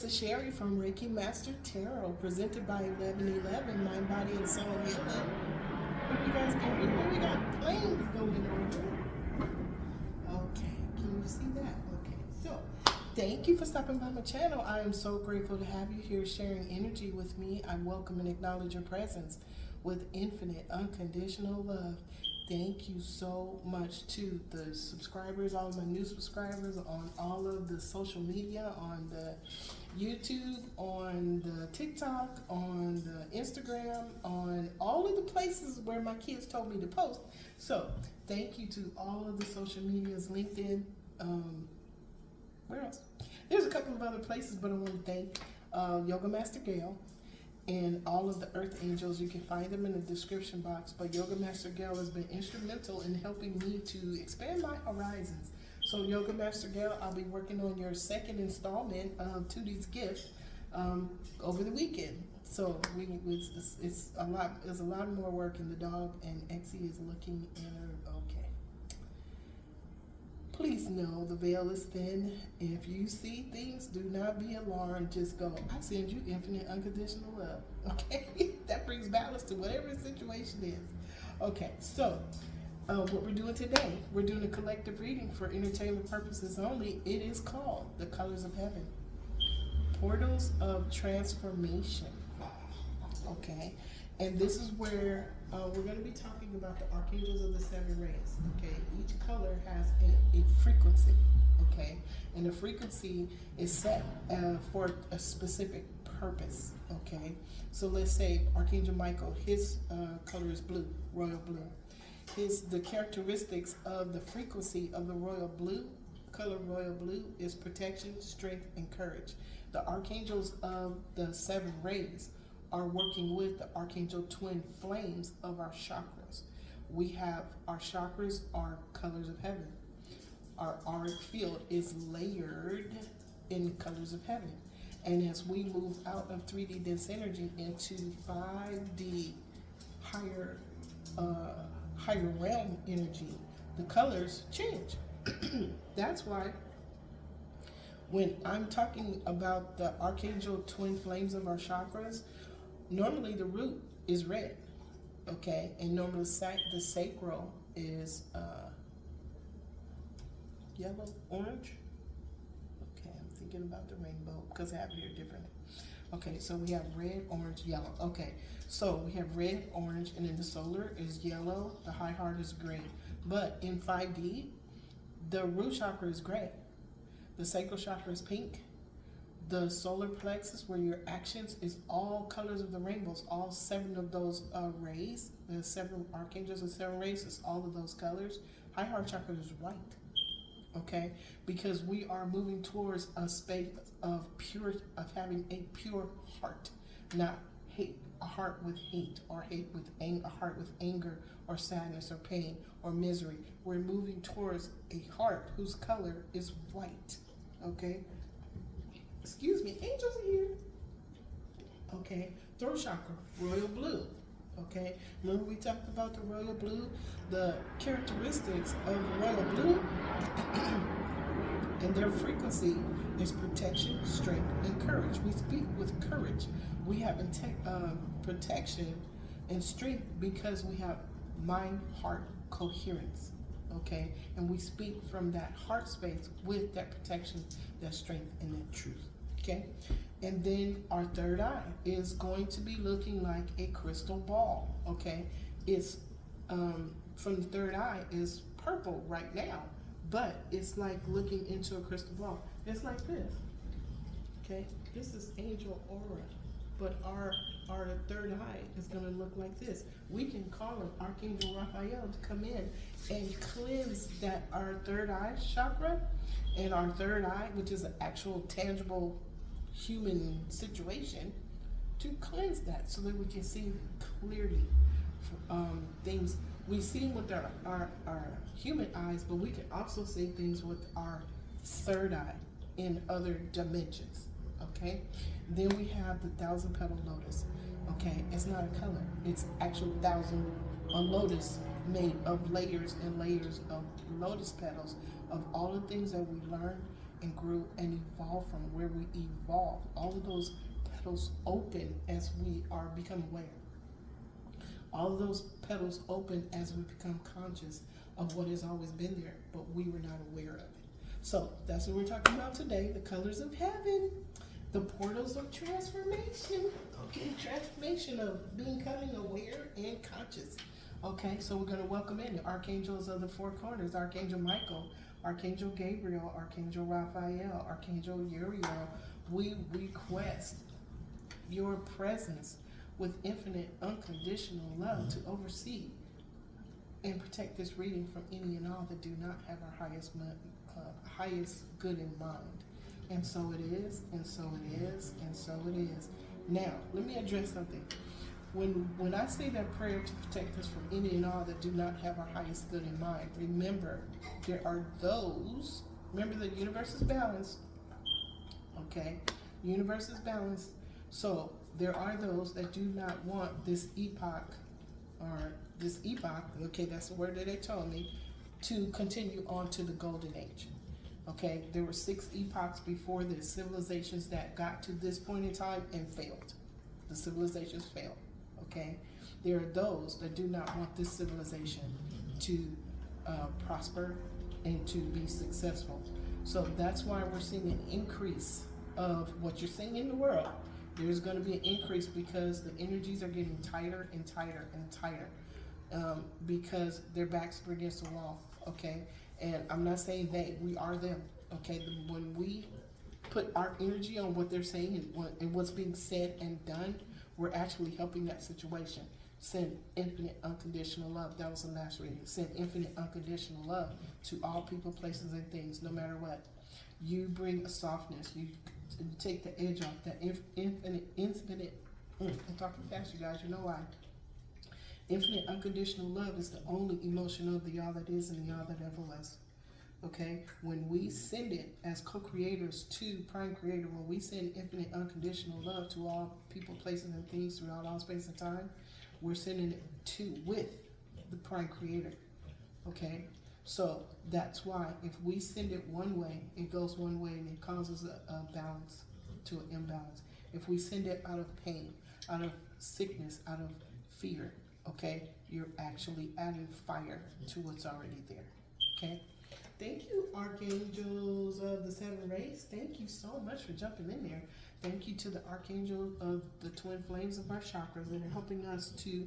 is Sherry from Reiki Master Tarot, presented by 1111 Mind, Body, and Soul Healing. What you guys can hear? We got planes going over. Okay, can you see that? Okay, so thank you for stopping by my channel. I am so grateful to have you here sharing energy with me. I welcome and acknowledge your presence with infinite, unconditional love. Thank you so much to the subscribers, all of my new subscribers on all of the social media, on the YouTube, on the TikTok, on the Instagram, on all of the places where my kids told me to post. So thank you to all of the social medias, LinkedIn, where else? There's a couple of other places, but I want to thank Yoga Master Gail and all of the Earth Angels. You can find them in the description box, but Yoga Master Gail has been instrumental in helping me to expand my horizons. So Yoga Master Gail, I'll be working on your second installment of Tootie's Gift over the weekend. So it's a lot. There's a lot more work, and the dog and Exie is looking at her. Okay. Please know the veil is thin. If you see things, do not be alarmed. Just go, I send you infinite unconditional love. Okay? That brings balance to whatever the situation is. Okay, so what we're doing today, we're doing a collective reading for entertainment purposes only. It is called The Colors of Heaven. Portals of Transformation. Okay? And this is where we're going to be talking about the Archangels of the Seven Rays. Okay, each color has a frequency. Okay, and the frequency is set for a specific purpose. Okay, so let's say Archangel Michael, his color is blue, royal blue. The characteristics of the frequency of the royal blue, color royal blue, is protection, strength, and courage. The Archangels of the Seven Rays are working with the Archangel twin flames of our chakras. We have our chakras are colors of heaven. Our auric field is layered in colors of heaven. And as we move out of 3D dense energy into 5D higher realm energy, the colors change. That's why when I'm talking about the Archangel twin flames of our chakras, normally the root is red, okay? And normally the sacral is yellow, orange. Okay, I'm thinking about the rainbow because I have it here differently. Okay, so we have red, orange, yellow. Okay, so we have red, orange, and then the solar is yellow, the high heart is green. But in 5D, the root chakra is gray. The sacral chakra is pink. The solar plexus, where your actions, is all colors of the rainbows. All 7 of those rays, the 7 archangels and 7 rays, is all of those colors. High heart chakra is white, okay? Because we are moving towards a space of having a pure heart, not hate, a heart with hate, or hate with a heart with anger or sadness or pain or misery. We're moving towards a heart whose color is white, okay? Excuse me, angels are here. Okay, throat chakra, royal blue. Okay, remember we talked about the royal blue? The characteristics of royal blue and their frequency is protection, strength, and courage. We speak with courage. We have protection and strength because we have mind-heart coherence. Okay, and we speak from that heart space with that protection, that strength, and that truth. Okay, and then our third eye is going to be looking like a crystal ball. Okay, it's from the third eye is purple right now, but it's like looking into a crystal ball. It's like this. Okay, this is angel aura, but our third eye is going to look like this. We can call on Archangel Raphael to come in and cleanse our third eye chakra, and our third eye, which is an actual tangible human situation, to cleanse that so that we can see clearly things. We see with our human eyes, but we can also see things with our third eye in other dimensions. Okay, then we have the 1,000-petal lotus. Okay, it's not a color, it's actual a lotus made of layers and layers of lotus petals of all the things that we learned and grew and evolved from, where we evolved. All of those petals open as we are become aware. All of those petals open as we become conscious of what has always been there, but we were not aware of it. So that's what we're talking about today, the colors of heaven, the portals of transformation. Okay, transformation of becoming aware and conscious. Okay, so we're going to welcome in the Archangels of the Four Corners, Archangel Michael, Archangel Gabriel, Archangel Raphael, Archangel Uriel. We request your presence with infinite unconditional love to oversee and protect this reading from any and all that do not have our highest good in mind. And so it is, and so it is, and so it is. Now, let me address something. When I say that prayer to protect us from any and all that do not have our highest good in mind, remember, there are those, remember the universe is balanced, okay? Universe is balanced. So there are those that do not want this epoch, okay, that's the word that they told me, to continue on to the golden age. Okay, there were 6 epochs before this, civilizations that got to this point in time and failed. The civilizations failed. Okay, there are those that do not want this civilization to prosper and to be successful. So that's why we're seeing an increase of what you're seeing in the world. There's going to be an increase because the energies are getting tighter and tighter and tighter, because their backs are against the wall. Okay, and I'm not saying we are them. Okay, when we put our energy on what they're saying and what's being said and done, we're actually helping that situation. Send infinite unconditional love. That was the last reading. Send infinite unconditional love to all people, places, and things, no matter what. You bring a softness. You take the edge off. That infinite. I'm talking fast, you guys. You know why? Infinite unconditional love is the only emotion of the all that is and the all that ever was. Okay? When we send it as co-creators to Prime Creator, when we send infinite unconditional love to all people, places, and things throughout all space and time, we're sending it with the Prime Creator. Okay? So that's why if we send it one way, it goes one way and it causes a balance to an imbalance. If we send it out of pain, out of sickness, out of fear, okay, you're actually adding fire to what's already there. Okay? Thank you, Archangels of the 7 rays. Thank you so much for jumping in there. Thank you to the Archangel of the twin flames of our chakras that are helping us to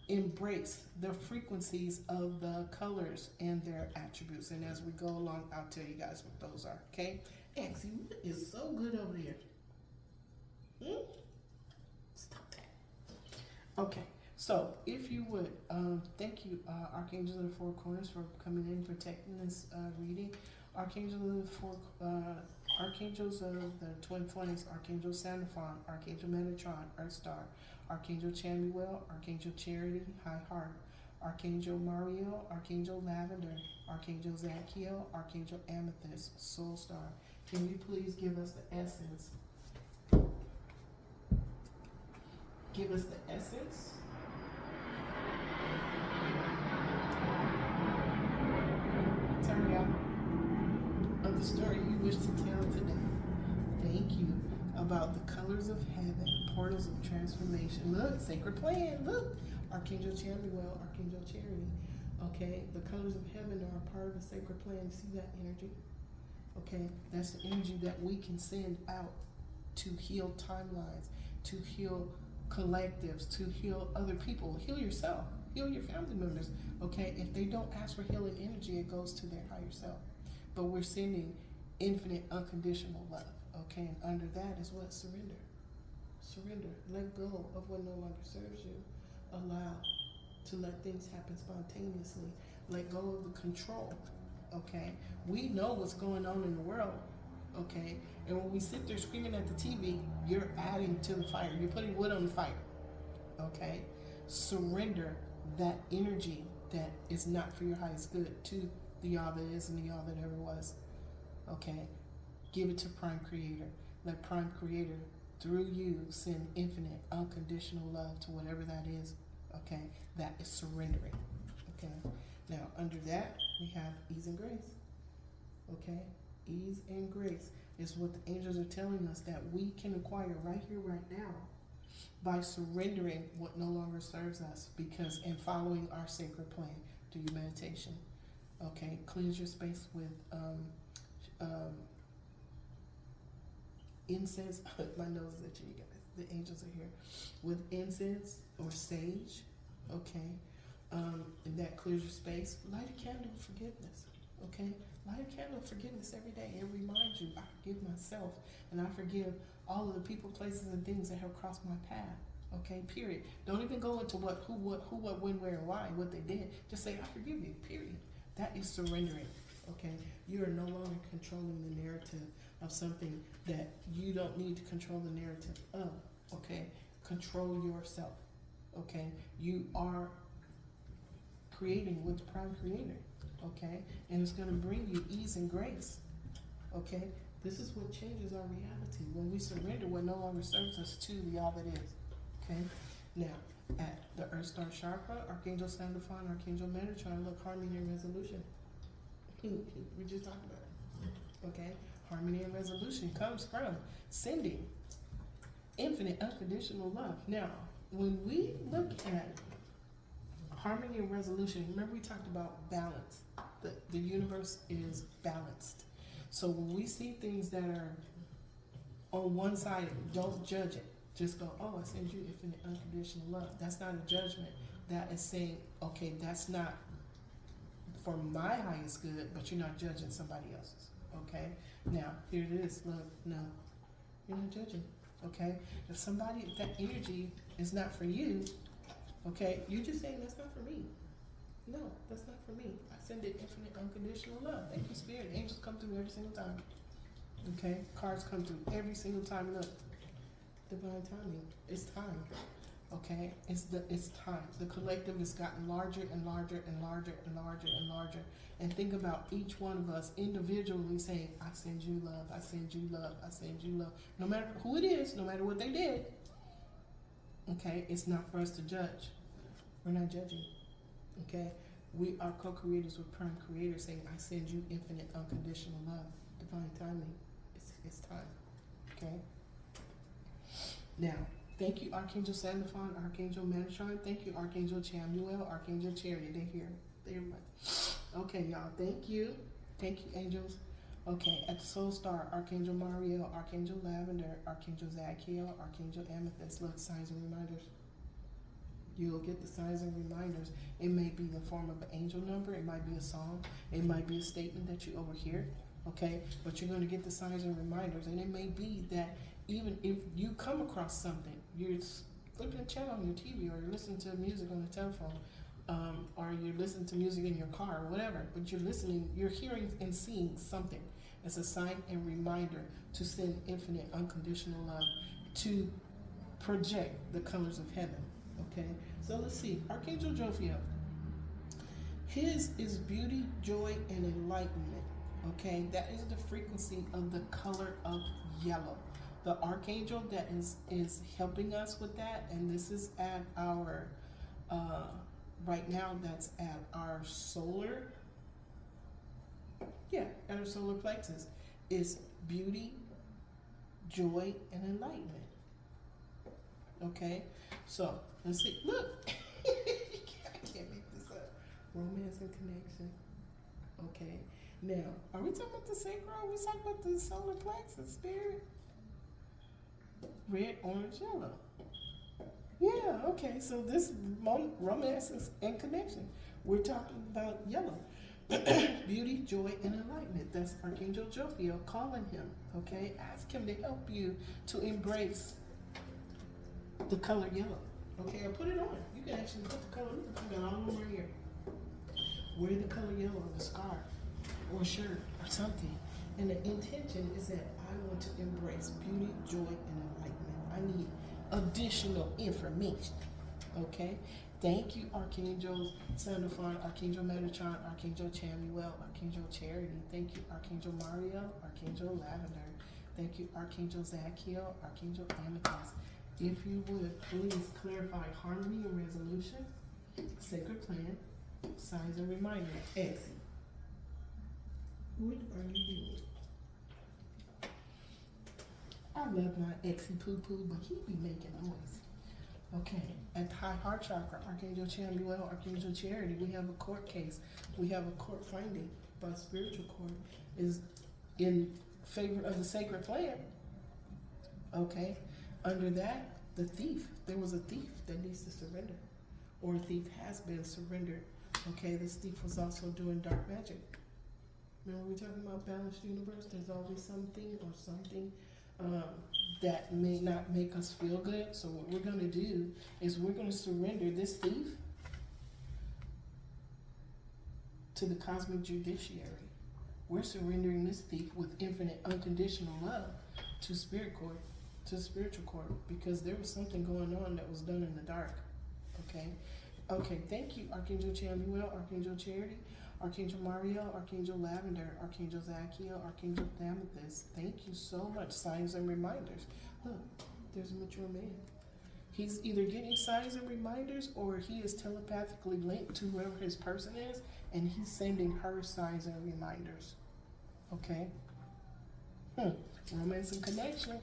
embrace the frequencies of the colors and their attributes. And as we go along, I'll tell you guys what those are. Okay? Axie, what is so good over here? Stop that. Okay. So, if you would, thank you, Archangels of the Four Corners, for coming in, protecting this reading. Archangels of the Twin Flames, Archangel Sandalphon, Archangel Metatron, Earthstar, Archangel Chamuel, Archangel Charity, High Heart, Archangel Mariel, Archangel Lavender, Archangel Zachiel, Archangel Amethyst, Soul Star. Can you please give us the essence? Give us the essence. Of the story you wish to tell today. Thank you. About the colors of heaven, portals of transformation. Look, sacred plan. Look, Archangel Chamuel, Archangel Charity. Okay, the colors of heaven are a part of the sacred plan. See that energy? Okay, that's the energy that we can send out to heal timelines, to heal collectives, to heal other people. Heal yourself. Heal your family members. Okay, if they don't ask for healing energy, it goes to their higher self. But we're sending infinite unconditional love. Okay, and under that is what? Surrender. Surrender. Let go of what no longer serves you. Allow to let things happen spontaneously. Let go of the control. Okay, we know what's going on in the world. Okay, and when we sit there screaming at the TV, you're adding to the fire. You're putting wood on the fire. Okay, surrender that energy that is not for your highest good to the all that is and the all that ever was. Okay, give it to Prime Creator. Let Prime Creator, through you, send infinite unconditional love to whatever that is. Okay, that is surrendering. Okay, now under that we have ease and grace. Okay, Ease and grace is what the angels are telling us that we can acquire right here, right now, by surrendering what no longer serves us, because in following our sacred plan. Do your meditation. Okay, cleanse your space with incense. My nose is itchy, you guys. The angels are here. With incense or sage. Okay, and that clears your space. Light a candle of forgiveness. Okay, light a candle of forgiveness every day. It reminds you, I forgive myself, and I forgive all of the people, places, and things that have crossed my path. Okay, period. Don't even go into who, what, when, where, and why, what they did. Just say, I forgive you, period. That is surrendering. Okay, you are no longer controlling the narrative of something that you don't need to control the narrative of. Okay, control yourself. Okay, you are creating with the prime creator. Okay, and it's going to bring you ease and grace. Okay, this is what changes our reality when we surrender what no longer serves us to the all that is. Okay, now at the Earth Star Chakra, Archangel Sandalphon, Archangel Metatron, look, harmony and resolution. We just talked about it. Okay, harmony and resolution comes from sending infinite unconditional love. Now, when we look at harmony and resolution, remember we talked about balance. The universe is balanced. So when we see things that are on one side, don't judge it. Just go, oh, I send you infinite unconditional love. That's not a judgment. That is saying, okay, that's not for my highest good, but you're not judging somebody else's. Okay? Now, here it is. Look, no, you're not judging. Okay? If that energy is not for you, okay, you're just saying that's not for me. No, that's not for me. I send it infinite unconditional love. Thank you, Spirit. Angels come through every single time. Okay? Cards come through every single time. Look. Divine timing. It's time. Okay? It's time. The collective has gotten larger and larger and larger and larger and larger. And think about each one of us individually saying, I send you love, I send you love, I send you love. No matter who it is, no matter what they did. Okay? It's not for us to judge. We're not judging. Okay? We are co-creators with Prime Creator saying, I send you infinite unconditional love. Divine timing. It's time. Okay? Now, thank you, Archangel Sandalphon, Archangel Metatron. Thank you, Archangel Chamuel, Archangel Charity. They're here. They're right. Okay, y'all. Thank you. Thank you, angels. Okay, at the Soul Star, Archangel Mariel, Archangel Lavender, Archangel Zadkiel, Archangel Amethyst. Look, signs and reminders. You'll get the signs and reminders. It may be the form of an angel number. It might be a song. It might be a statement that you overhear. Okay, but you're going to get the signs and reminders. And it may be that even if you come across something, you're flipping a channel on your TV, or you're listening to music on the telephone, or you're listening to music in your car, or whatever, but you're hearing and seeing something. It's a sign and reminder to send infinite unconditional love, to project the colors of heaven. Okay, so let's see. Archangel Jophiel. His is beauty, joy, and enlightenment. Okay, that is the frequency of the color of yellow. The archangel that is helping us with that, and this is at our right now, that's at our solar, at our solar plexus, is beauty, joy, and enlightenment. Okay, so let's see. Look, I can't make this up. Romance and connection. Okay, now are we talking about the sacral? Are we talking about the solar plexus, spirit? Red, orange, yellow. Yeah, okay, so this romance and connection. We're talking about yellow. Beauty, joy, and enlightenment. That's Archangel Jophiel calling him, okay? Ask him to help you to embrace the color yellow. Okay, or put it on. You can actually put the color, I got all of them right here. Wear the color yellow on the scarf or shirt or something. And the intention is that I want to embrace beauty, joy, and enlightenment. I need additional information. Okay? Thank you, Archangels Sandalphon, Archangel Metatron, Archangel Chamuel, Archangel Charity. Thank you, Archangel Mariel, Archangel Lavender. Thank you, Archangel Zadkiel, Archangel Amethyst. If you would, please clarify harmony and resolution, sacred plan, signs and reminders. Exit. What are you doing? love my exy poo poo, but he be making noise. Okay, at the high heart chakra, Archangel Chamuel, Archangel Charity, we have a court case. We have a court finding by spiritual court is in favor of the sacred plan. Okay, under that, the thief. There was a thief that needs to surrender, or a thief has been surrendered. Okay, this thief was also doing dark magic. Remember we were talking about balanced universe? There's always something or something that may not make us feel good. So what we're going to do is we're going to surrender this thief to the cosmic judiciary. We're surrendering this thief with infinite unconditional love to spirit court, to spiritual court, because there was something going on that was done in the dark. Okay? Okay, thank you, Archangel Chamuel, Archangel Charity, Archangel Mariel, Archangel Lavender, Archangel Zachiel, Archangel Amethyst. Thank you so much. Signs and reminders. Look, there's a mature man. He's either getting signs and reminders or he is telepathically linked to whoever his person is, and he's sending her signs and reminders. Okay? Romance and connection.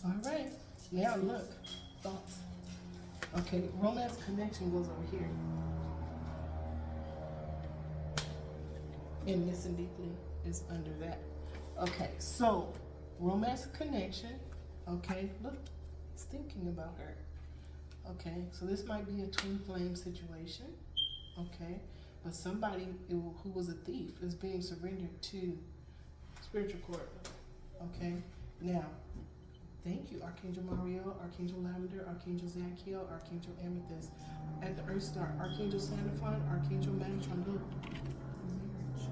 All right. Now look. Thoughts. Okay, romance connection goes over here. And listen deeply is under that. Okay, so romance connection. Okay, look, he's thinking about her. Okay, so this might be a twin flame situation. Okay, but somebody who was a thief is being surrendered to spiritual court. Okay, now, thank you, Archangel Mariel, Archangel Lavender, Archangel Zachiel, Archangel Amethyst. At the Earth Star, Archangel Sandalphon, Archangel Metatron. Look, marriage,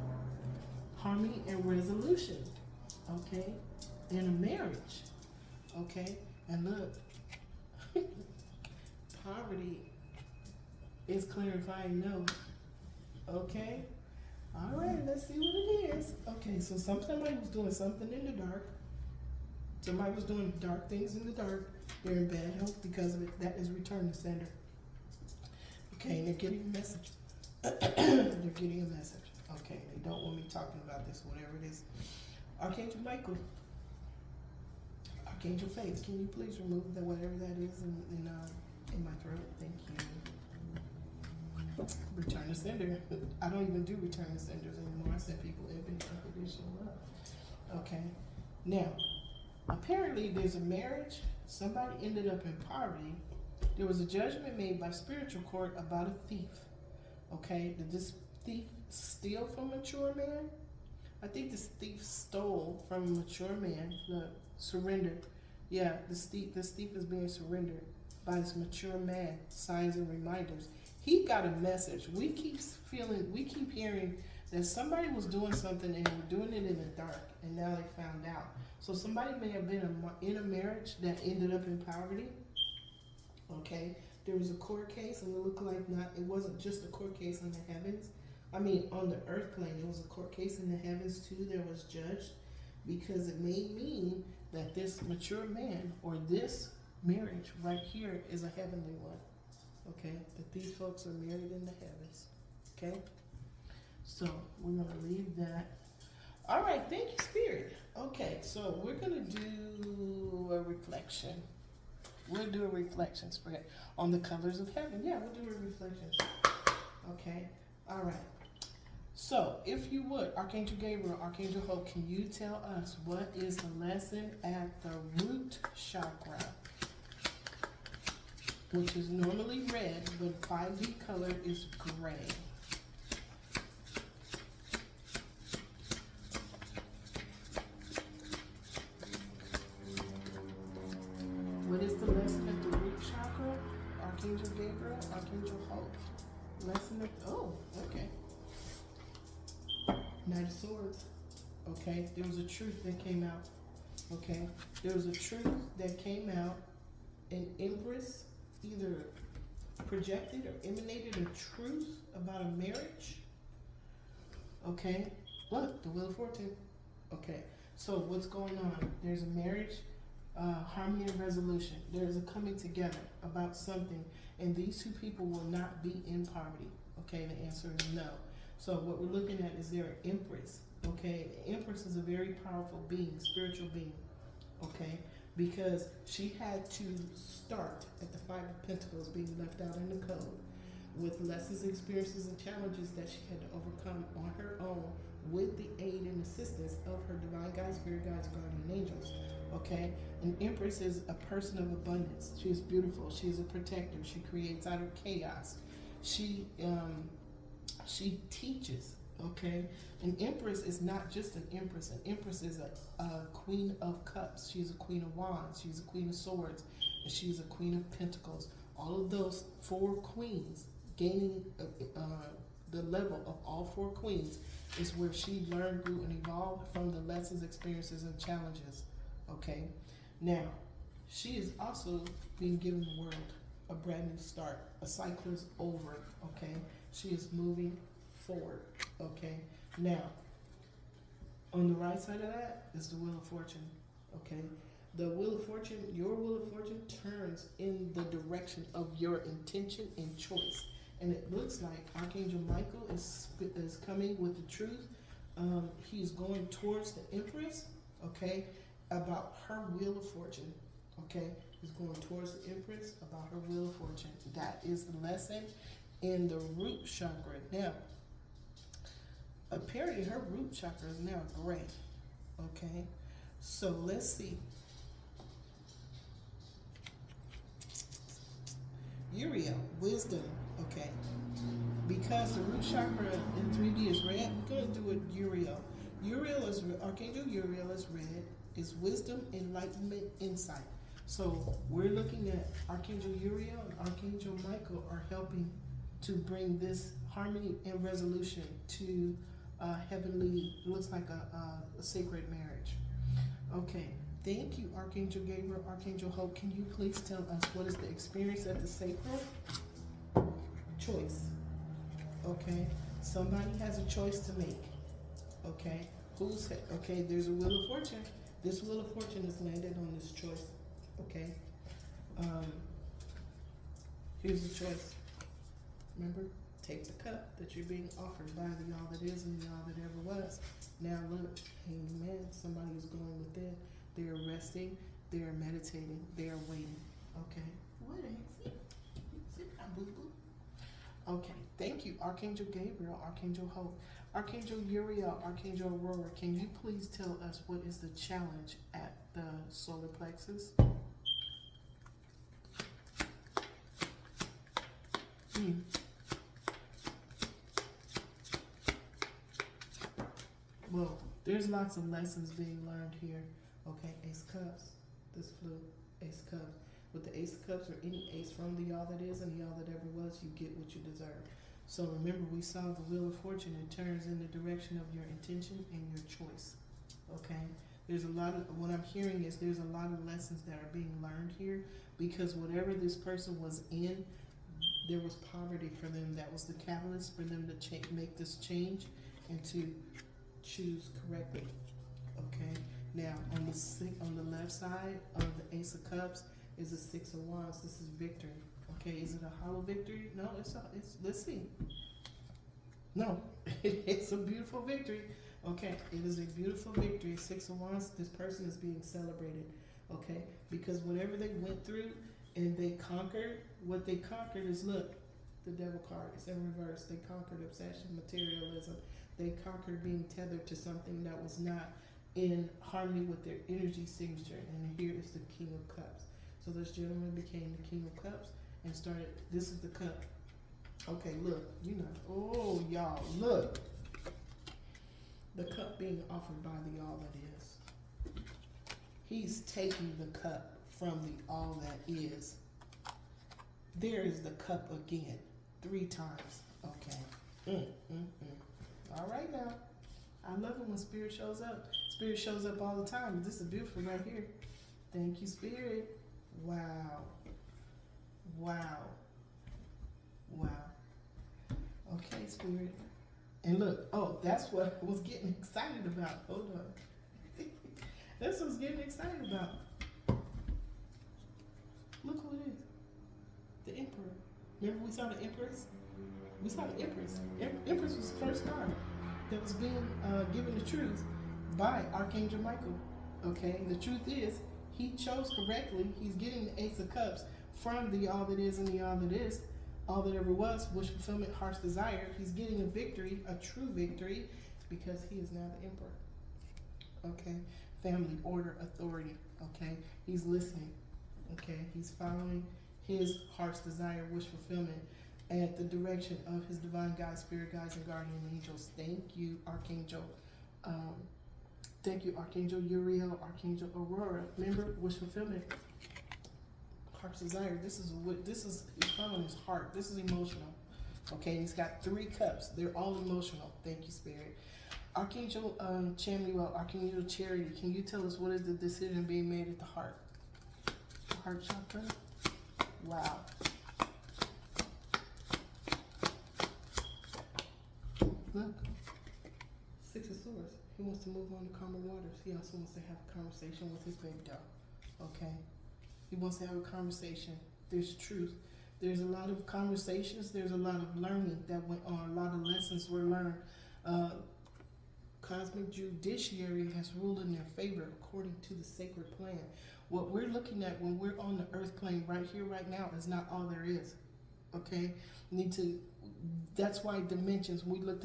harmony and resolution. Okay, in a marriage. Okay, and look, poverty is clarifying no. Okay, all right, let's see what it is. Okay, so somebody was doing something in the dark. Somebody was doing dark things in the dark. They're in bad health because of it. That is return to sender. Okay, and they're getting a message. They're getting a message. Okay, they don't want me talking about this, whatever it is. Archangel Michael. Archangel Faith, can you please remove that whatever that is in my throat? Thank you. Return to sender. I don't even do return to senders anymore. I send people infinite unconditional love. Okay. Now, apparently there's a marriage. Somebody ended up in poverty. There was a judgment made by spiritual court about a thief. Okay. Did this thief steal from a mature man? I think this thief stole from a mature man. Look, surrendered. Yeah, this thief is being surrendered by this mature man. Signs and reminders. He got a message. We keep hearing that somebody was doing something and they were doing it in the dark, and now they found out. So somebody may have been in a marriage that ended up in poverty. Okay, there was a court case, and it looked like it wasn't just a court case in the heavens. I mean, on the earth plane, there was a court case in the heavens too. There was judged, because it may mean that this mature man or this marriage right here is a heavenly one. Okay, that these folks are married in the heavens. Okay, so we're going to leave that. All right, thank you, Spirit. Okay, so we're going to do a reflection. We'll do a reflection, Spirit, on the colors of heaven. Yeah, we'll do a reflection. Okay, all right. So, if you would, Archangel Gabriel, Archangel Hope, can you tell us what is the lesson at the root chakra, which is normally red, but 5D color is gray? What is the lesson at the root chakra? Archangel Gabriel, Archangel Hope. Lesson at, oh, okay. Knight of Swords. Okay, there was a truth that came out. Okay, there was a truth that came out. An Empress either projected or emanated a truth about a marriage. Okay, look, the Wheel of Fortune. Okay, so what's going on? There's a marriage, harmony and resolution. There's a coming together about something, and these two people will not be in poverty. Okay, the answer is no. So what we're looking at is there an Empress. Okay, the Empress is a very powerful being, spiritual being. okay? Because she had to start at the Five of Pentacles being left out in the code with lessons, experiences, and challenges that she had to overcome on her own with the aid and assistance of her divine guides, spirit guides, guardian angels. Okay? An empress is a person of abundance. She is beautiful. She is a protector. She creates out of chaos. She teaches. Okay? An empress is not just an empress. An empress is a queen of cups. She's a queen of wands. She's a queen of swords. And she's a queen of pentacles. All of those four queens gaining the level of all four queens is where she learned, grew, and evolved from the lessons, experiences, and challenges. Okay? Now, she is also being given the world a brand new start. A cycle is over. Okay? She is moving forward. Okay? Now, on the right side of that is the Wheel of Fortune. Okay? The Wheel of Fortune, your Wheel of Fortune turns in the direction of your intention and choice. And it looks like Archangel Michael is coming with the truth. He's going towards the Empress, okay, about her Wheel of Fortune, okay? He's going towards the Empress about her Wheel of Fortune. That is the lesson in the root chakra. Now, apparently her root chakra is now gray, okay? So let's see. Uriel, wisdom, okay. Because the root chakra in 3D is red, we're going to do it Uriel. Uriel is, Archangel Uriel is red, is wisdom, enlightenment, insight. So we're looking at Archangel Uriel and Archangel Michael are helping to bring this harmony and resolution to heavenly, looks like a sacred marriage. Okay. Thank you, Archangel Gabriel, Archangel Hope. Can you please tell us what is the experience at the sacred? Choice. Okay. Somebody has a choice to make. Okay. Okay, there's a Wheel of Fortune. This Wheel of Fortune is landed on this choice. Okay. Here's the choice. Remember, take the cup that you're being offered by the all that is and the all that ever was. Now look, amen. Somebody is going within. They are resting, they are meditating, they are waiting. Okay. What is it? Sit down, boo boo. Okay. Thank you, Archangel Gabriel, Archangel Hope, Archangel Uriel, Archangel Aurora. Can you please tell us what is the challenge at the solar plexus? Well, there's lots of lessons being learned here. Okay, Ace Cups. This flew Ace Cups. With the Ace of Cups or any ace from the all that is and the all that ever was, you get what you deserve. So remember, we saw the Wheel of Fortune. It turns in the direction of your intention and your choice. Okay? There's a lot of, what I'm hearing is there's a lot of lessons that are being learned here because whatever this person was in, there was poverty for them. That was the catalyst for them to make this change and to choose correctly. Okay? Now, on the left side of the Ace of Cups is a Six of Wands. This is victory. Okay, is it a hollow victory? No, it's let's see. No, it's a beautiful victory. Okay, it is a beautiful victory. Six of Wands, this person is being celebrated. Okay, because whatever they went through and they conquered, what they conquered is, look, the Devil card is in reverse. They conquered obsession, materialism. They conquered being tethered to something that was not in harmony with their energy signature. And here is the King of Cups. So this gentleman became the King of Cups and started, this is the cup. Okay, look, oh, y'all, look. The cup being offered by the all that is. He's taking the cup from the all that is. There is the cup again, 3 times. Okay. All right now. I love it when Spirit shows up. Spirit shows up all the time. This is beautiful right here. Thank you, Spirit. Wow. Wow. Wow. Okay, Spirit. And look, oh, that's what I was getting excited about. Hold on. That's what I was getting excited about. Look who it is. The Emperor. Remember we saw the Empress? We saw the Empress. Empress was the first card that was being given the truth by Archangel Michael. Okay, the truth is, he chose correctly. He's getting the Ace of Cups from the all that is and the all that is, all that ever was, wish fulfillment, heart's desire. He's getting a victory, a true victory, because he is now the emperor. Okay, family, order, authority. Okay, he's listening. Okay, he's following his heart's desire, wish fulfillment, at the direction of his divine guides, spirit guides, and guardian angels. Thank you, Archangel. Thank you, Archangel Uriel, Archangel Aurora. Remember, wish fulfillment, heart's desire. This is he's following his heart. This is emotional. Okay, he's got 3 cups. They're all emotional. Thank you, Spirit. Archangel Chamuel, Archangel Charity. Can you tell us what is the decision being made at the heart? The heart chakra. Wow. Look, 6 of Swords. He wants to move on to calmer waters. He also wants to have a conversation with his baby doll. Okay? He wants to have a conversation. There's truth. There's a lot of conversations. There's a lot of learning that went on. A lot of lessons were learned. Cosmic judiciary has ruled in their favor according to the sacred plan. What we're looking at when we're on the earth plane right here, right now, is not all there is. Okay? That's why dimensions, when we looked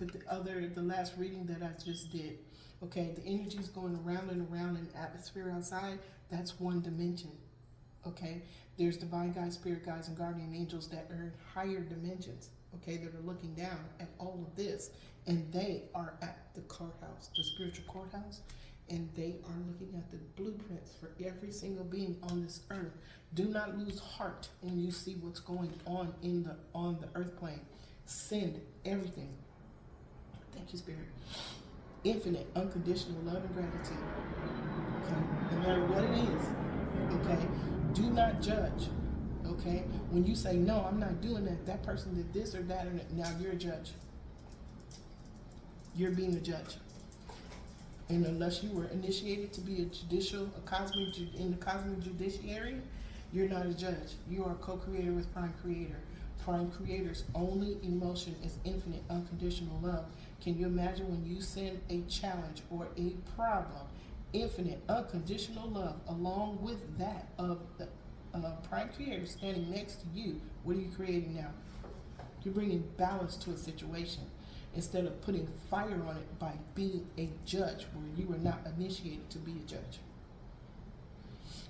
at the last reading that I just did. Okay, the energy is going around and around in the atmosphere outside. That's one dimension. Okay, there's divine guides, spirit guides, and guardian angels that are in higher dimensions. Okay, that are looking down at all of this, and they are at the courthouse, the spiritual courthouse, and they are looking at the blueprints for every single being on this earth. Do not lose heart when you see what's going on on the earth plane. Send everything. Thank you, Spirit. Infinite, unconditional love and gratitude. Okay, no matter what it is. Okay, do not judge. Okay, when you say no, I'm not doing that. That person did this or that, or that. Now you're a judge. You're being a judge. And unless you were initiated to be in the cosmic judiciary, you're not a judge. You are a co-creator with Prime Creator. Prime Creator's only emotion is infinite, unconditional love. Can you imagine when you send a challenge or a problem, infinite, unconditional love, along with that of the Prime Creator standing next to you? What are you creating now? You're bringing balance to a situation instead of putting fire on it by being a judge where you were not initiated to be a judge.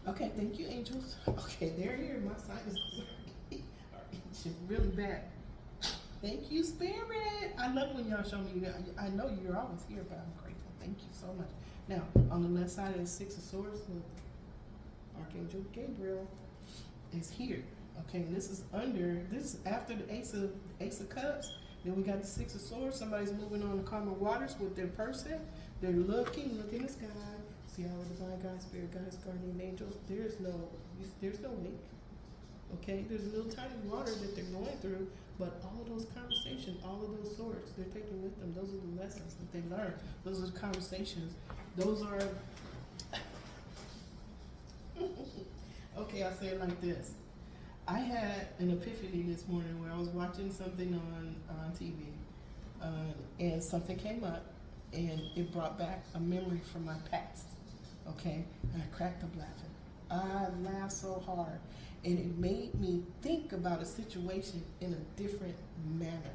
Okay, thank you, angels. Okay, they're here. My sinus is really bad. Thank you, Spirit. I love when y'all show me. I know you're always here, but I'm grateful. Thank you so much. Now, on the left side of the 6 of Swords, look, Archangel Gabriel is here. Okay, and this is after the Ace of Cups. Then we got the 6 of Swords. Somebody's moving on to calmer waters with their person. They're looking in the sky. See all the divine guides, spirit guides, guardian angels. There's no wake. Okay, there's a little tiny water that they're going through, but all of those conversations, all of those swords, they're taking with them. Those are the lessons that they learn. Those are the conversations. Those are. Okay, I'll say it like this. I had an epiphany this morning where I was watching something on TV, and something came up, and it brought back a memory from my past. Okay, and I cracked up laughing. I laughed so hard, and it made me think about a situation in a different manner.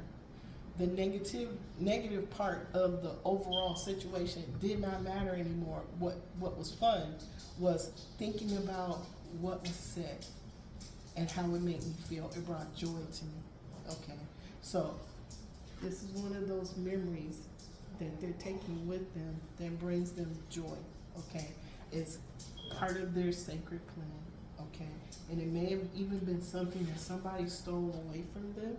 The negative part of the overall situation did not matter anymore. What was fun was thinking about what was said and how it made me feel. It brought joy to me. Okay, so this is one of those memories that they're taking with them that brings them joy. Okay, it's part of their sacred plan. Okay, and it may have even been something that somebody stole away from them,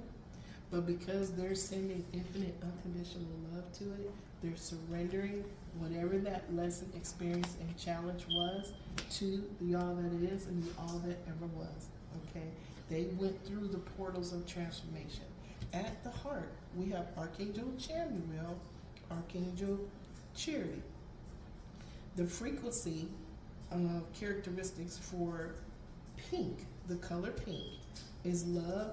but because they're sending infinite unconditional love to it, they're surrendering whatever that lesson, experience, and challenge was to the all that is and the all that ever was. Okay, they went through the portals of transformation. At the heart, we have Archangel Chamuel, Archangel Charity. The frequency characteristics for pink, the color pink, is love,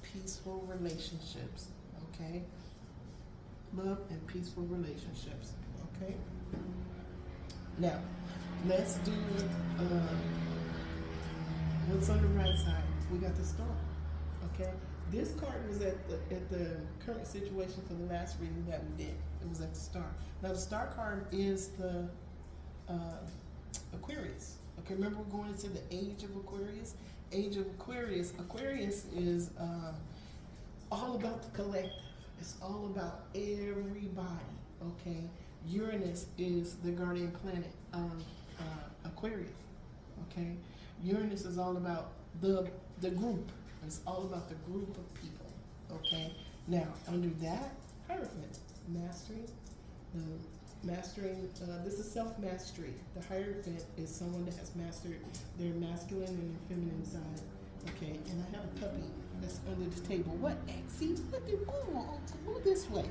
peaceful relationships. Okay, love and peaceful relationships. Okay, Now, let's do what's on the right side. We got the star. Okay, this card was at the current situation for the last reading that we did. It was at the star. Now the star card is the Aquarius. Okay, remember we're going into the age of Aquarius. Age of Aquarius. Aquarius is all about the collective. It's all about everybody. Okay, Uranus is the guardian planet of Aquarius. Okay, Uranus is all about the group. It's all about the group of people. Okay, now under that, Hierophant, this is self-mastery. The Hierophant is someone that has mastered their masculine and their feminine side. Okay, and I have a puppy that's under the table. What, Exie? What do you want? Move this way. Okay.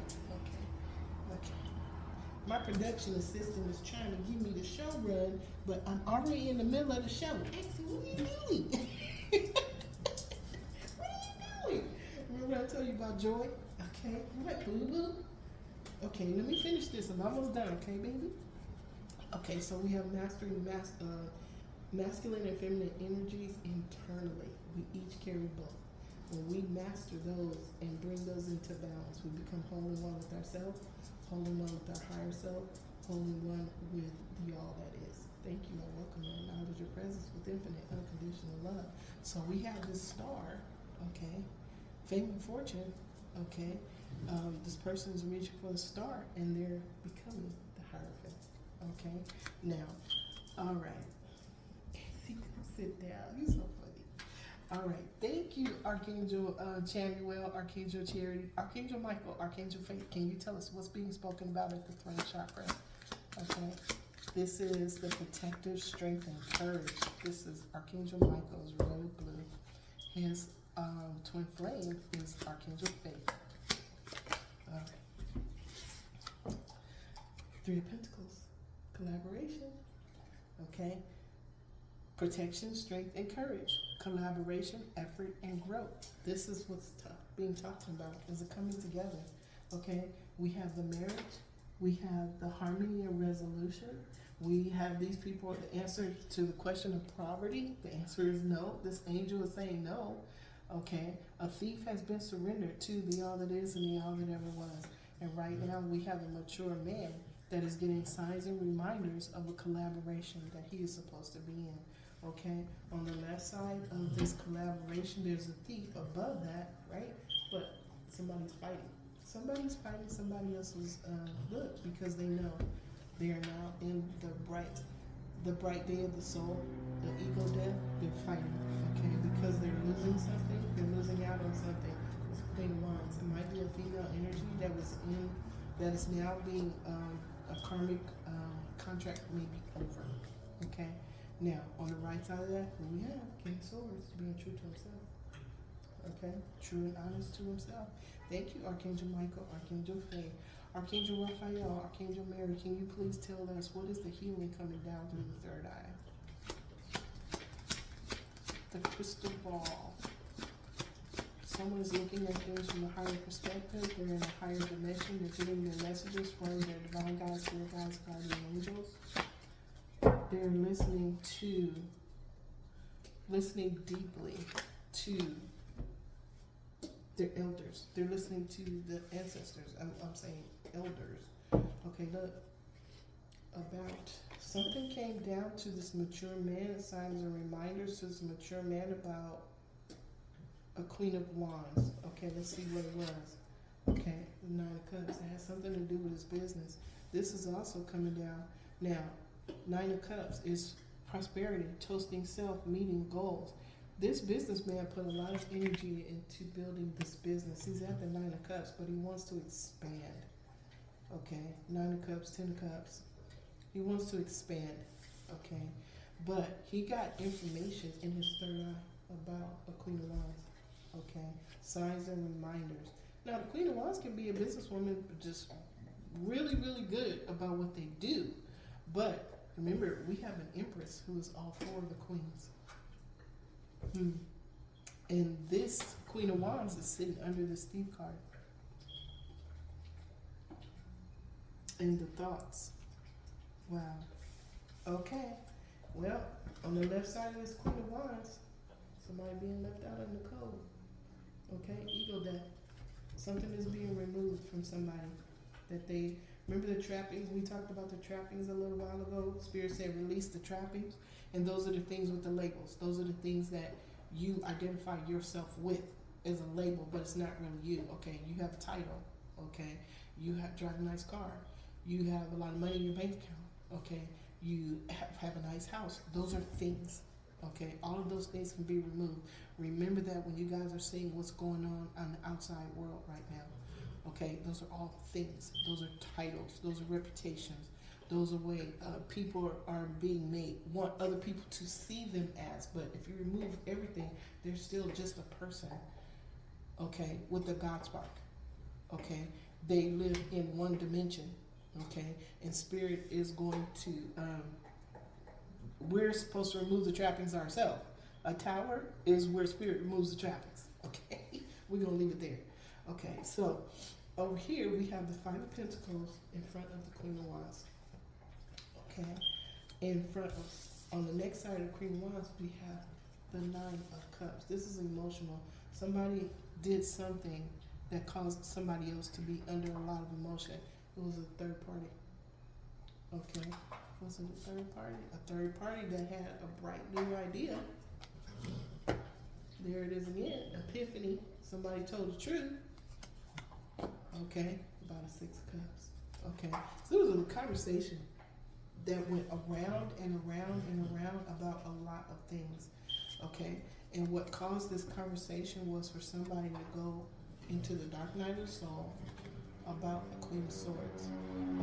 My production assistant is trying to give me the show run, but I'm already in the middle of the show. Exie, what are you doing? What are you doing? Remember I told you about Joy? Okay, what, boo-boo? Okay, let me finish this. I'm almost done, okay, baby? Okay, so we have mastering masculine and feminine energies internally. We each carry both. When we master those and bring those into balance, we become whole and one with ourselves, whole and one with our higher self, whole and one with the all that is. Thank you. I welcome and acknowledge your presence with infinite unconditional love. So we have this star, okay, fame and fortune, okay. This person is reaching for the star and they're becoming the Hierophant. Okay, now, all right. Sit down. You're so funny. All right, thank you, Archangel Chamuel, Archangel Charity, Archangel Michael, Archangel Faith. Can you tell us what's being spoken about at the throne chakra? Okay, this is the protective strength and courage. This is Archangel Michael's royal blue. His twin flame is Archangel Faith. All right. Three of Pentacles, collaboration. Okay. Protection, strength, and courage. Collaboration, effort, and growth. This is what's being talked about, is it coming together. Okay, we have the marriage, we have the harmony and resolution. We have these people, the answer to the question of poverty, the answer is no. This angel is saying no. Okay, a thief has been surrendered to the all that is and the all that ever was. And right now we have a mature man that is getting signs and reminders of a collaboration that he is supposed to be in. Okay, on the left side of this collaboration, there's a thief above that, right? But somebody's fighting. Somebody's fighting somebody else's look, because they know they are now in the bright day of the soul, the ego death. They're fighting, okay? Because they're losing something, they're losing out on something. They want. It might be a female energy that is now being a karmic contract may be over, okay? Now, on the right side of that, we have King of Swords being true to himself. Okay? True and honest to himself. Thank you, Archangel Michael, Archangel Faye, Archangel Raphael, Archangel Mary. Can you please tell us what is the healing coming down through the third eye? The crystal ball. Someone is looking at things from a higher perspective. They're in a higher dimension. They're getting their messages from their divine guides, spirit guides, guardian angels. They're listening deeply to their elders. They're listening to the ancestors. I'm saying elders. Okay, look. About something came down to this mature man, signs and reminders to this mature man about a Queen of Wands. Okay, let's see what it was. Okay, the Nine of Cups. It has something to do with his business. This is also coming down. Now, Nine of Cups is prosperity, toasting self, meeting goals. This businessman put a lot of energy into building this business. He's at the Nine of Cups, but he wants to expand. Okay, Nine of Cups, 10 of Cups. He wants to expand. Okay, but he got information in his third eye about a Queen of Wands. Okay, signs and reminders. Now, the Queen of Wands can be a businesswoman, just really, really good about what they do. But remember, we have an Empress who is all four of the queens. And this Queen of Wands is sitting under this thief card. And the thoughts. Wow. Okay. Well, on the left side of this Queen of Wands, somebody being left out in the cold. Okay, ego death. Something is being removed from somebody that they remember the trappings. We talked about the trappings a little while ago. Spirit said release the trappings, and those are the things with the labels. Those are the things that you identify yourself with as a label, but it's not really you. Okay, you have a title. Okay, you drive a nice car. You have a lot of money in your bank account. Okay, you have a nice house. Those are things. Okay, all of those things can be removed. Remember that when you guys are seeing what's going on the outside world right now. Okay, those are all things. Those are titles. Those are reputations. Those are way people are being made, want other people to see them as. But if you remove everything, they're still just a person. Okay, with the God spark. Okay, they live in one dimension. Okay, and spirit is going to. We're supposed to remove the trappings ourselves. A tower is where spirit removes the trappings. Okay, we're gonna leave it there. Okay, so over here we have the Five of Pentacles in front of the Queen of Wands. Okay, in front of, on the next side of the Queen of Wands, we have the Nine of Cups. This is emotional. Somebody did something that caused somebody else to be under a lot of emotion. It was a third party. Okay, was it a third party? A third party that had a bright new idea. There it is again, epiphany. Somebody told the truth. Okay, about a Six of Cups. Okay, so it was a conversation that went around and around and around about a lot of things. Okay, and what caused this conversation was for somebody to go into the dark night of the soul about the Queen of Swords.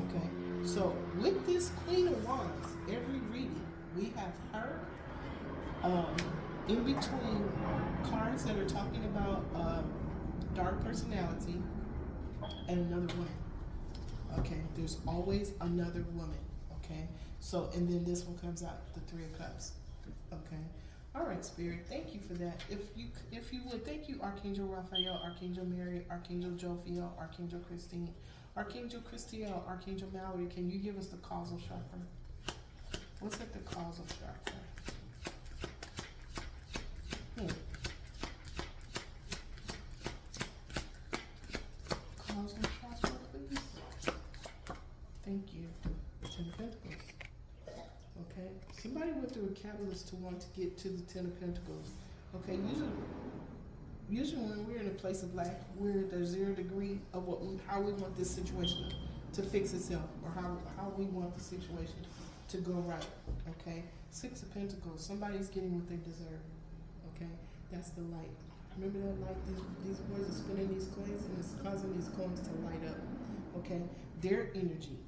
Okay, so with this Queen of Wands, every reading we have her in between cards that are talking about dark personality and another woman. Okay, there's always another woman. Okay, so and then this one comes out, the Three of Cups. Okay, all right, Spirit, thank you for that. If you would, thank you, Archangel Raphael, Archangel Mary, Archangel Jophiel, Archangel Christine, Archangel Christiel, Archangel Mallory. Can you give us the causal chakra? What's at the causal chakra? Causal chakra, please. Thank you. Ten of Pentacles. Okay. Somebody went through a catalyst to want to get to the Ten of Pentacles. Okay. Usually when we're in a place of lack, we're at the 0 degree of how we want this situation to fix itself, or how we want the situation to go right. Okay. Six of Pentacles. Somebody's getting what they deserve. Okay. That's the light. Remember that light? These boys are spinning these coins, and it's causing these coins to light up. Okay. Their energy.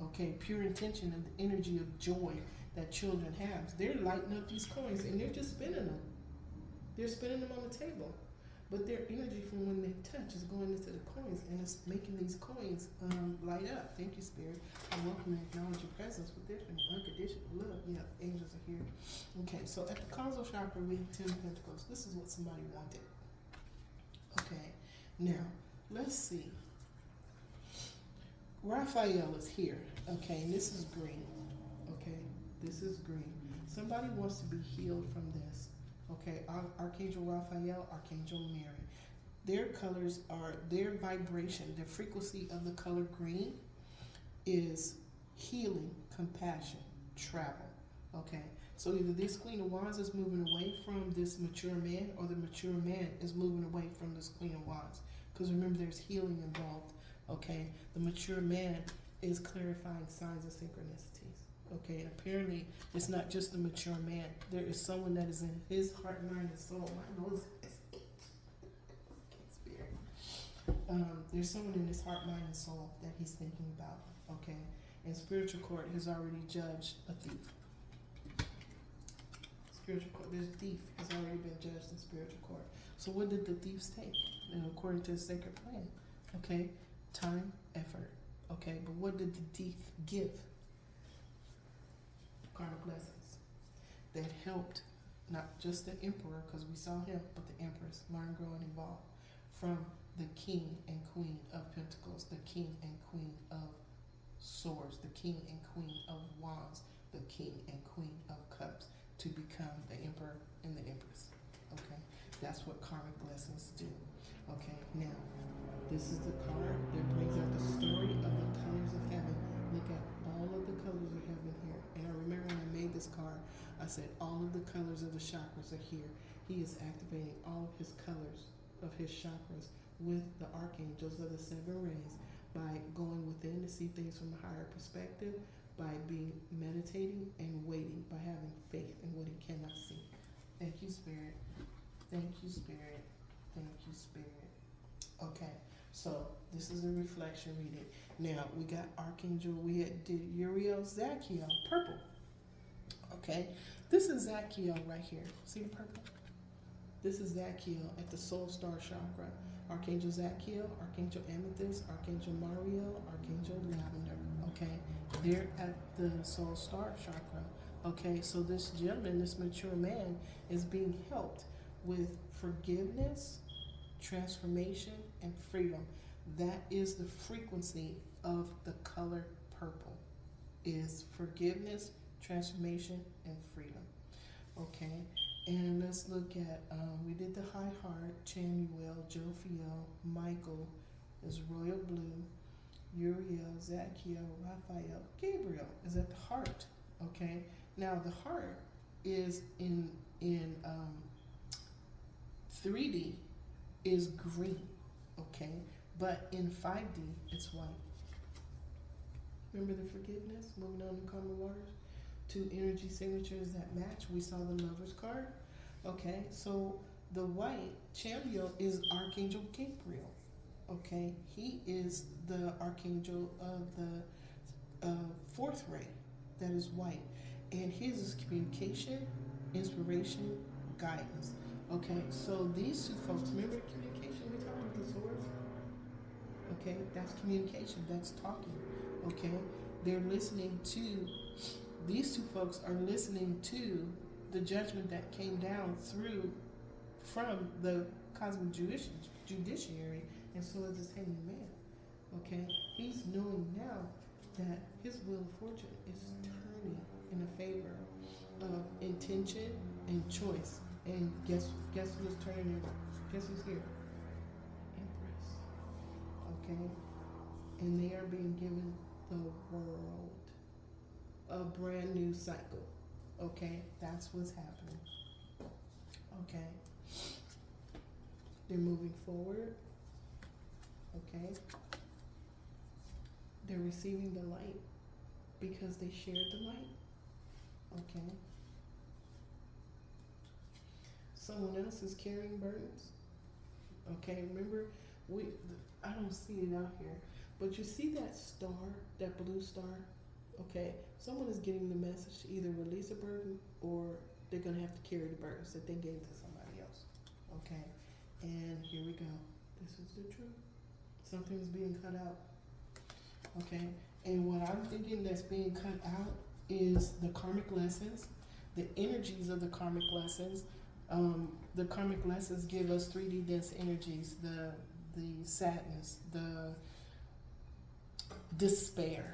Okay, pure intention and the energy of joy that children have. They're lighting up these coins and they're just spinning them. They're spinning them on the table. But their energy from when they touch is going into the coins and it's making these coins light up. Thank you, Spirit. I welcome and acknowledge your presence with this unconditional love. Yeah, angels are here. Okay, so at the causal chakra, we have 10 of Pentacles. This is what somebody wanted. Okay, now, let's see. Raphael is here, okay, and this is green, okay, this is green. Somebody wants to be healed from this, okay, Archangel Raphael, Archangel Mary. Their colors are, their vibration, their frequency of the color green is healing, compassion, travel, okay. So either this Queen of Wands is moving away from this mature man, or the mature man is moving away from this Queen of Wands. Because remember, there's healing involved. Okay, the mature man is clarifying signs of synchronicities. Okay, and apparently it's not just the mature man. There is someone that is in his heart, mind, and soul. My nose is itchy. Spirit. There's someone in his heart, mind, and soul that he's thinking about. Okay, and spiritual court has already judged a thief. Spiritual court, this thief has already been judged in spiritual court. So what did the thieves take? According to the sacred plan. Okay. Time, effort, okay, but what did the thief give? Card of blessings that helped not just the emperor, because we saw him, but the empress learn, grow, and evolve from the king and queen of pentacles, the king and queen of swords, the king and queen of wands, the King and Queen of Cups to become the Emperor and the Empress. Okay, that's what karmic lessons do. Okay, now this is the card that brings out the story of the colors of heaven. Look at all of the colors of heaven here. And I remember when I made this card, I said all of the colors of the chakras are here. He is activating all of his colors of his chakras with the archangels of the 7 rays by going within to see things from a higher perspective, by being meditating and waiting, by having faith in what he cannot see. Thank you, Spirit. Thank you, Spirit. Thank you, Spirit. Okay, so this is a reflection reading. Now we got Archangel, did Uriel, Zachiel, purple. Okay, this is Zachiel right here. See the purple? This is Zachiel at the Soul Star Chakra. Archangel Zachiel, Archangel Amethyst, Archangel Mariel, Archangel Lavender. Okay, they're at the Soul Star Chakra. Okay, so this gentleman, this mature man, is being helped with forgiveness, transformation, and freedom. That is the frequency of the color purple, is forgiveness, transformation, and freedom. Okay, and let's look at, we did the high heart, Chamuel, Jophiel, Michael is royal blue, Uriel, Zachiel, Raphael, Gabriel is at the heart. Okay, now the heart is in 3D is green, okay, but in 5D it's white. Remember the forgiveness, moving on to calmer waters? 2 energy signatures that match. We saw the Lover's card. Okay, so the white Chamuel is Archangel Gabriel. Okay, he is the Archangel of the 4th ray, that is white, and his is communication, inspiration, guidance. Okay, so these 2 folks, remember communication? We talked about the swords. Okay, that's communication, that's talking. Okay, they're listening to, these 2 folks are listening to the judgment that came down from the cosmic judiciary, and so is this hanging man. Okay, he's knowing now that his wheel of fortune is turning in a favor of intention and choice. And guess who's turning in? Guess who's here? Empress. Okay, and they are being given the world, a brand new cycle. Okay, that's what's happening. Okay, they're moving forward. Okay, they're receiving the light because they shared the light. Okay, someone else is carrying burdens. Okay, remember, I don't see it out here, but you see that star, that blue star? Okay, someone is getting the message to either release a burden or they're going to have to carry the burdens that they gave to somebody else. Okay, and here we go. This is the truth. Something's being cut out. Okay, and what I'm thinking that's being cut out is the karmic lessons, the energies of the karmic lessons. The karmic lessons give us 3D dense energies, the sadness, the despair.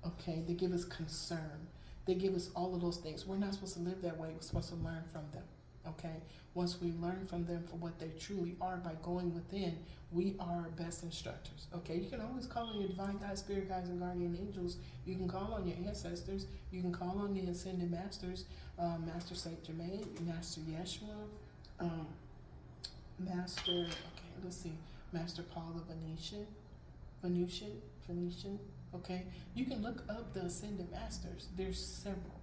Okay, they give us concern. They give us all of those things. We're not supposed to live that way. We're supposed to learn from them. Okay, once we learn from them for what they truly are by going within, we are our best instructors. Okay, you can always call on your divine guides, spirit guides, and guardian angels. You can call on your ancestors. You can call on the ascended masters, Master Saint Germain, Master Yeshua, Master. Okay, let's see, Master Paul the Venetian. Okay, you can look up the ascended masters. There's several.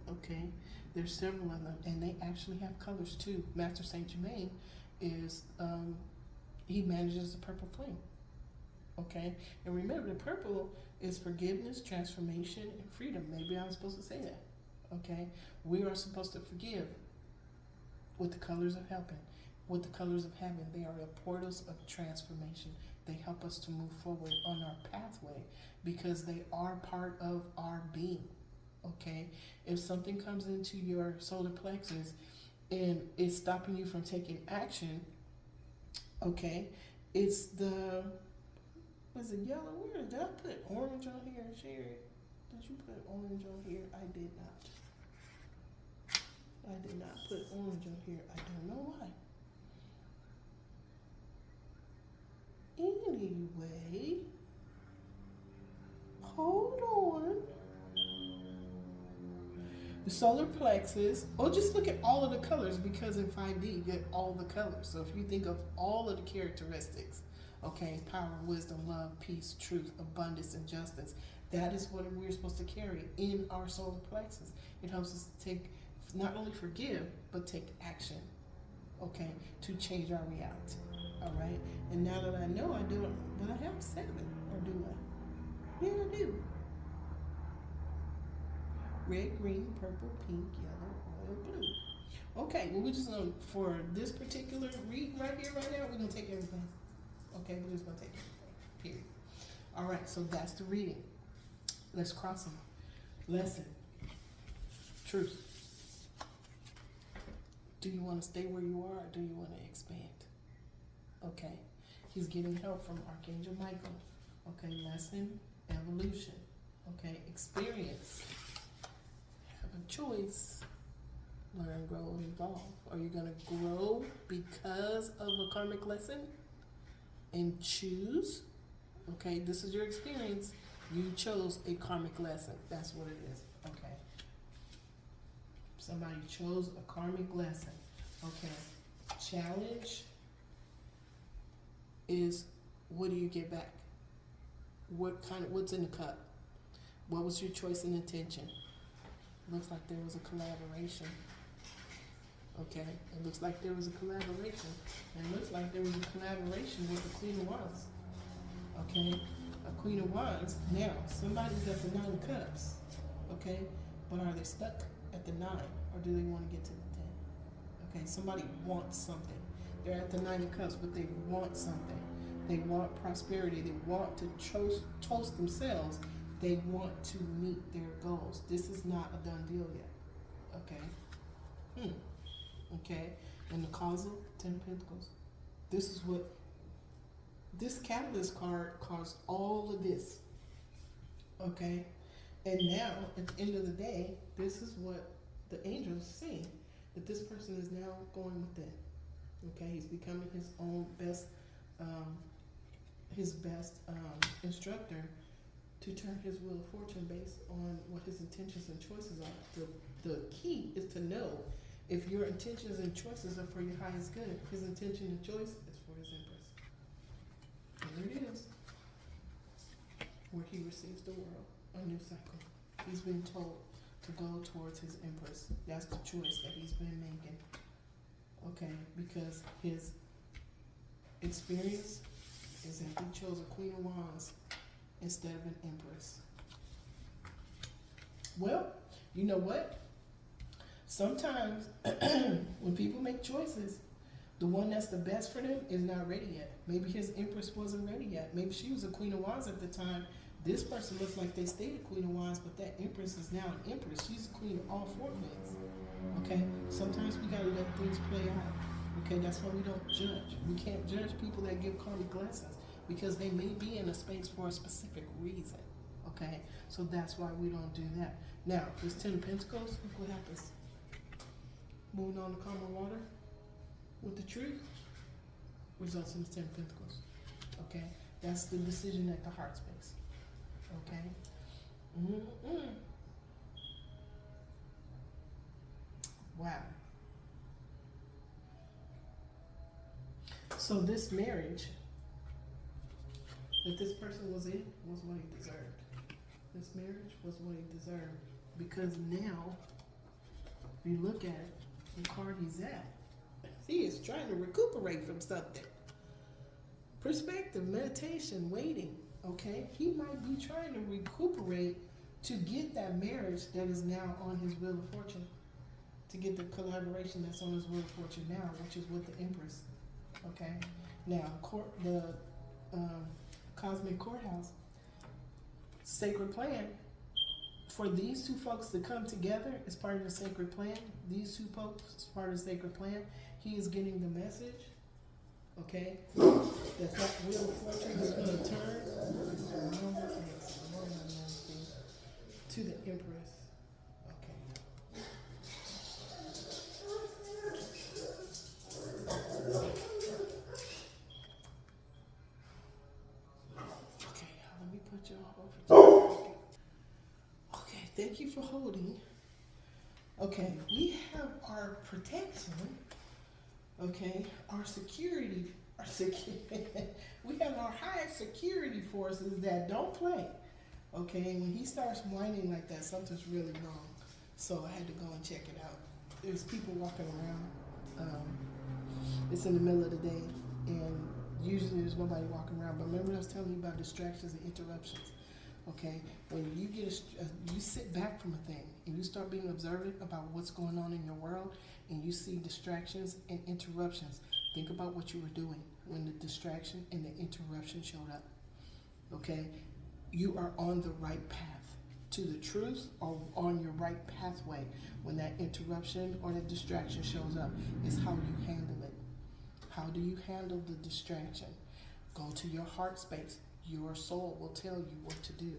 Okay, there's several of them, and they actually have colors too. Master Saint Germain is he manages the purple flame. Okay, and remember, the purple is forgiveness, transformation, and freedom. Maybe I was supposed to say that. Okay, we are supposed to forgive with the colors of heaven. With the colors of heaven, they are the portals of transformation. They help us to move forward on our pathway because they are part of our being. Okay, if something comes into your solar plexus and it's stopping you from taking action, okay, it's the, was it yellow? Where did I put orange on here? Sherry, Did you put orange on here? I did not. I did not put orange on here. I don't know why. Anyway, hold on. The solar plexus, or just look at all of the colors, because in 5D you get all the colors. So if you think of all of the characteristics, okay, power, wisdom, love, peace, truth, abundance, and justice, that is what we're supposed to carry in our solar plexus. It helps us to take, not only forgive, but take action, okay, to change our reality. All right, and now that I know I do it, but I have 7, or do I? Yeah, I do. Red, green, purple, pink, yellow, royal blue. Okay, well, we're just going to, for this particular reading right here, right now, we're going to take everything. Okay, we're just going to take everything, period. All right, so that's the reading. Let's cross them. Lesson. Truth. Do you want to stay where you are, or do you want to expand? Okay, he's getting help from Archangel Michael. Okay, lesson, evolution. Okay, experience. Have a choice. Learn, grow, and evolve. Are you going to grow because of a karmic lesson and choose? Okay, this is your experience. You chose a karmic lesson. That's what it is. Okay. Somebody chose a karmic lesson. Okay. Challenge is, what do you get back? What's in the cup? What was your choice and intention? Looks like there was a collaboration. Okay, it looks like there was a collaboration. And it looks like there was a collaboration with the Queen of Wands. Okay, a Queen of Wands. Now, somebody's at the 9 of Cups. Okay, but are they stuck at the 9, or do they want to get to the 10? Okay, somebody wants something. They're at the 9 of Cups, but they want something. They want prosperity. They want to toast themselves. They want to meet their goals. This is not a done deal yet. Okay? Okay? And the causal, 10 of Pentacles. This is what, this catalyst card caused all of this. Okay? And now, at the end of the day, this is what the angels see. That this person is now going within. Okay, he's becoming his own best, instructor to turn his wheel of fortune based on what his intentions and choices are. The key is to know if your intentions and choices are for your highest good. His intention and choice is for his Empress. And there it is, where he receives the world, a new cycle. He's been told to go towards his Empress. That's the choice that he's been making. Okay, because his experience is that he chose a Queen of Wands instead of an Empress. Well, you know what? Sometimes when people make choices, the one that's the best for them is not ready yet. Maybe his Empress wasn't ready yet. Maybe she was a Queen of Wands at the time. This person looks like they stayed a Queen of Wands, but that Empress is now an Empress. She's a queen of all 4 queens. Okay? Sometimes we gotta let things play out. Okay? That's why we don't judge. We can't judge people that give karmic lessons, because they may be in a space for a specific reason. Okay? So that's why we don't do that. Now, this 10 of Pentacles, look what happens. Moving on to calmer water with the truth results in the 10 of Pentacles. Okay? That's the decision at the heart space. Okay? Wow. So this marriage that this person was in was what he deserved. This marriage was what he deserved. Because now, if you look at the card he's at, he is trying to recuperate from something. Perspective, meditation, waiting. Okay? He might be trying to recuperate to get that marriage that is now on his wheel of fortune. To get the collaboration that's on his wheel of fortune now, which is with the Empress. Okay? Now, the Cosmic Courthouse, sacred plan, for these 2 folks to come together as part of the sacred plan, these 2 folks as part of the sacred plan, he is getting the message, okay, that wheel of fortune is going to turn. to the Empress. Okay. Okay, let me put y'all over. Okay, thank you for holding. Okay, we have our protection. Okay, our security, we have our high security forces that don't play. Okay, when he starts whining like that, something's really wrong. So I had to go and check it out. There's people walking around. It's in the middle of the day, and usually there's nobody walking around. But remember, I was telling you about distractions and interruptions. Okay, when you you sit back from a thing and you start being observant about what's going on in your world, and you see distractions and interruptions, think about what you were doing when the distraction and the interruption showed up. Okay, you are on the right path to the truth, or on your right pathway when that interruption or the distraction shows up. Is how you handle it. How do you handle the distraction? Go to your heart space. Your soul will tell you what to do.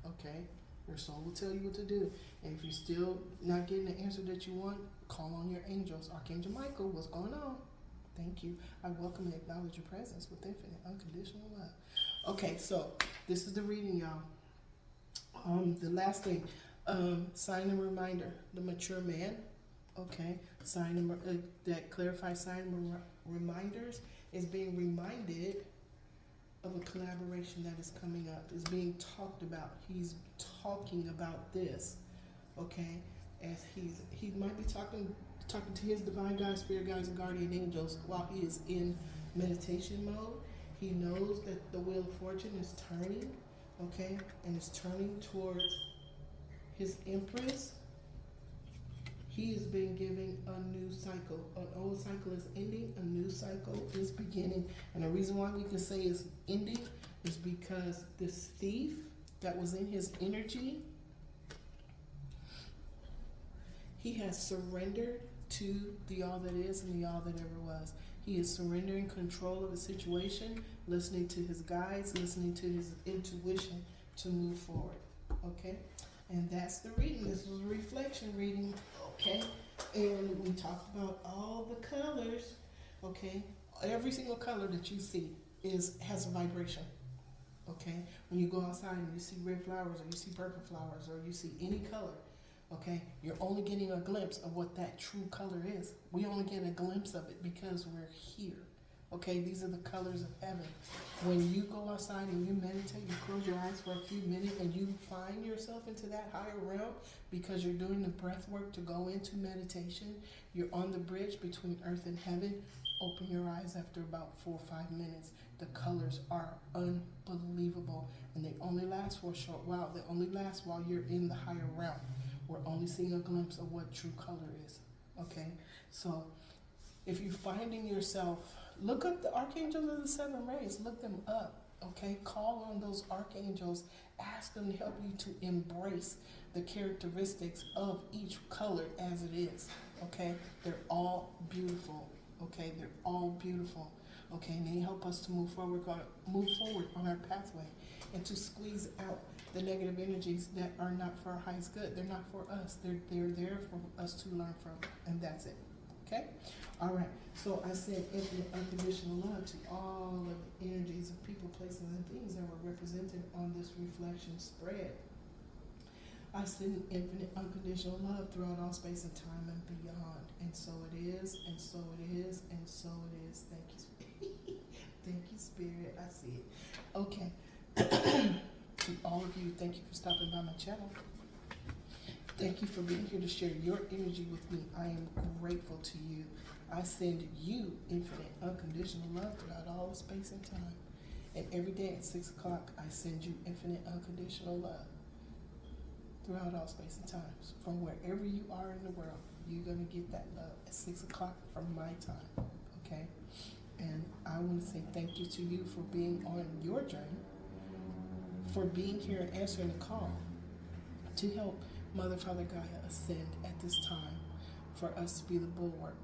Okay? Your soul will tell you what to do. And if you're still not getting the answer that you want, call on your angels. Archangel Michael, what's going on? Thank you. I welcome and acknowledge your presence with infinite unconditional love. Okay, so this is the reading, y'all. The last thing, sign and reminder, the mature man. Okay, sign and that clarifies sign and reminders is being reminded of a collaboration that is coming up, is being talked about. He's talking about this, okay? As he might be talking to his divine guides, spirit guides, and guardian angels while he is in meditation mode. He knows that the wheel of fortune is turning, okay, and it's turning towards his Empress. He has been given a new cycle. An old cycle is ending, a new cycle is beginning. And the reason why we can say it's ending is because this thief that was in his energy, he has surrendered to the all that is and the all that ever was. He is surrendering control of the situation, listening to his guides, listening to his intuition to move forward. Okay? And that's the reading. This was a reflection reading. Okay? And we talked about all the colors. Okay? Every single color that you see has a vibration. Okay? When you go outside and you see red flowers, or you see purple flowers, or you see any color, okay, you're only getting a glimpse of what that true color is. We only get a glimpse of it because we're here. Okay, these are the colors of heaven. When you go outside and you meditate, you close your eyes for a few minutes and you find yourself into that higher realm because you're doing the breath work to go into meditation. You're on the bridge between earth and heaven. Open your eyes after about 4 or 5 minutes. The colors are unbelievable, and they only last for a short while. They only last while you're in the higher realm. We're only seeing a glimpse of what true color is. Okay, so if you're finding yourself, look up the Archangels of the Seven Rays. Look them up. Okay, call on those archangels. Ask them to help you to embrace the characteristics of each color as it is. Okay, they're all beautiful. Okay, they're all beautiful. Okay, and they help us to move forward on our pathway, and to squeeze out the negative energies that are not for our highest good. They're not for us. They're there for us to learn from, and that's it. Okay? All right. So I said infinite unconditional love to all of the energies of people, places, and things that were represented on this reflection spread. I send infinite unconditional love throughout all space and time and beyond. And so it is, and so it is, and so it is. Thank you, Spirit. Thank you, Spirit. I see it. Okay. To all of you, thank you for stopping by my channel. Thank you for being here to share your energy with me. I am grateful to you. I send you infinite unconditional love throughout all of space and time. And every day at 6 o'clock, I send you infinite unconditional love throughout all space and time. So from wherever you are in the world, you're going to get that love at 6 o'clock from my time. Okay? And I want to say thank you to you for being on your journey, for being here and answering the call to help Mother, Father, Gaia ascend at this time, for us to be the bulwark,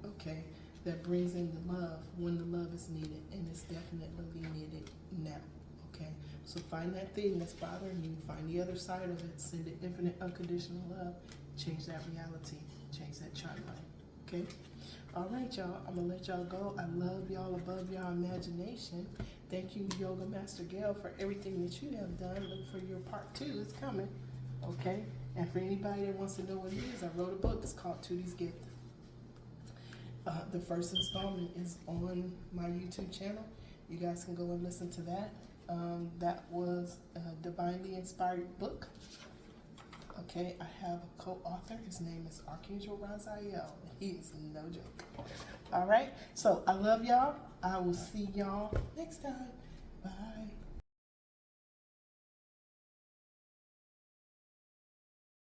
okay, that brings in the love when the love is needed, and it's definitely needed now, Okay, so find that thing that's bothering you, find the other side of it, send it infinite unconditional love, change that reality, change that chart line. Okay? All right, y'all, I'm gonna let y'all go. I love y'all above y'all imagination. Thank you, Yoga Master Gail, for everything that you have done. Look for your part 2, it's coming. Okay? And for anybody that wants to know what it is, I wrote a book. It's called Tootie's Gift. The first installment is on my YouTube channel. You guys can go and listen to that. That was a divinely inspired book. Okay, I have a co-author. His name is Archangel Raziel. He is no joke. All right, so I love y'all. I will see y'all next time. Bye.